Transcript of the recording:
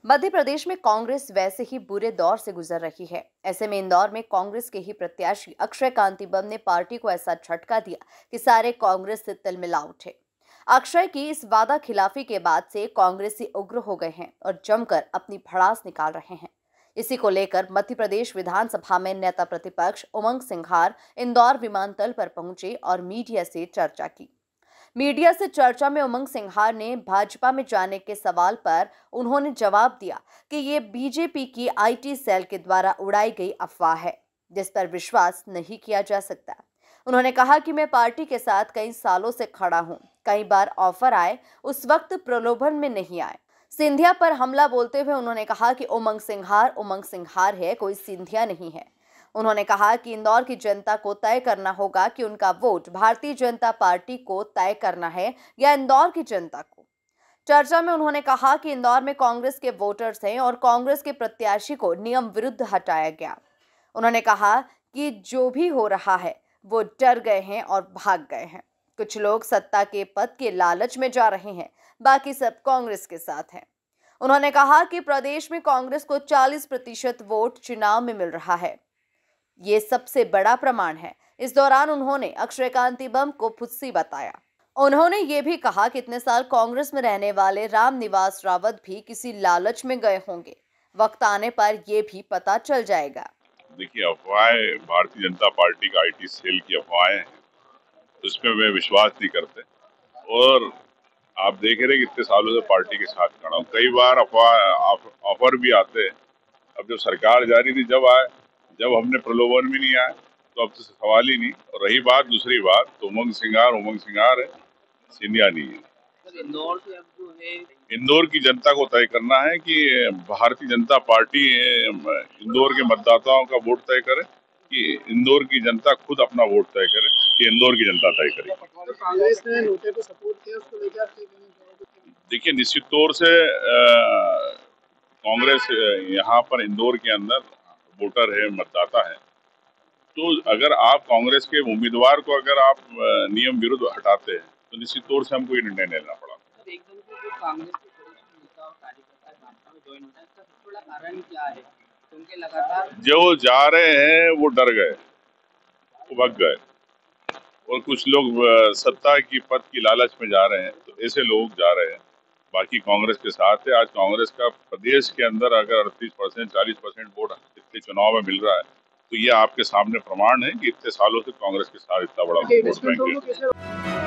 मध्य प्रदेश में कांग्रेस वैसे ही बुरे दौर से गुजर रही है। ऐसे में इंदौर में कांग्रेस के ही प्रत्याशी अक्षय कांतिबम ने पार्टी को ऐसा झटका दिया कि सारे कांग्रेस से तिलमिला उठे। अक्षय की इस वादा खिलाफी के बाद से कांग्रेसी उग्र हो गए हैं और जमकर अपनी भड़ास निकाल रहे हैं। इसी को लेकर मध्य प्रदेश विधानसभा में नेता प्रतिपक्ष उमंग सिंघार इंदौर विमानतल पर पहुंचे और मीडिया से चर्चा की। मीडिया से चर्चा में उमंग सिंघार ने भाजपा में जाने के सवाल पर उन्होंने जवाब दिया कि ये बीजेपी की आईटी सेल के द्वारा उड़ाई गई अफवाह है, जिस पर विश्वास नहीं किया जा सकता। उन्होंने कहा कि मैं पार्टी के साथ कई सालों से खड़ा हूं, कई बार ऑफर आए, उस वक्त प्रलोभन में नहीं आए। सिंधिया पर हमला बोलते हुए उन्होंने कहा कि उमंग सिंघार है, कोई सिंधिया नहीं है। उन्होंने कहा कि इंदौर की जनता को तय करना होगा कि उनका वोट भारतीय जनता पार्टी को तय करना है या इंदौर की जनता को। चर्चा में उन्होंने कहा कि इंदौर में कांग्रेस के वोटर्स हैं और कांग्रेस के प्रत्याशी को नियम विरुद्ध हटाया गया। उन्होंने कहा कि जो भी हो रहा है वो डर गए हैं और भाग गए हैं। कुछ लोग सत्ता के पद के लालच में जा रहे हैं, बाकी सब कांग्रेस के साथ हैं। उन्होंने कहा कि प्रदेश में कांग्रेस को 40% वोट चुनाव में मिल रहा है, ये सबसे बड़ा प्रमाण है। इस दौरान उन्होंने अक्षय कांतिबम को फुद्दी बताया। उन्होंने ये भी कहा कि इतने साल कांग्रेस में रहने वाले रामनिवास रावत भी किसी लालच में गए होंगे, वक्त आने पर ये भी पता चल जाएगा। देखिए, अफवाहें भारतीय जनता पार्टी का आईटी सेल की अफवाहें हैं, उसमें मैं विश्वास नहीं करते। और आप देख रहे हैं कितने सालों से पार्टी के साथ खड़ा हूँ। कई बार ऑफर भी आते हैं। अब जब सरकार जारी थी जब हमने प्रलोभन भी नहीं आया, तो अब तो सवाल ही नहीं। और रही बात दूसरी बात, तो उमंग सिंघार है, सिंधिया नहीं है। इंदौर की जनता को तय करना है कि भारतीय जनता पार्टी इंदौर के मतदाताओं का वोट तय करे कि इंदौर की जनता खुद अपना वोट तय करे कि इंदौर की जनता तय करे। कांग्रेस ने नोटे को सपोर्ट किया, उसको लेकर देखिए, निश्चित तौर से कांग्रेस यहाँ पर इंदौर के अंदर वोटर है, मतदाता है। तो अगर आप कांग्रेस के उम्मीदवार को अगर आप नियम विरुद्ध हटाते हैं, तो निश्चित तौर से हमको ये निर्णय लेना पड़ा। जो जा रहे हैं वो डर गए, वो भग गए, और कुछ लोग सत्ता की पद की लालच में जा रहे हैं, तो ऐसे लोग जा रहे हैं। बाकी कांग्रेस के साथ है। आज कांग्रेस का प्रदेश के अंदर अगर 38%, 40% वोट इतने चुनाव में मिल रहा है, तो ये आपके सामने प्रमाण है कि इतने सालों से कांग्रेस के साथ इतना बड़ा वोट बैंक है।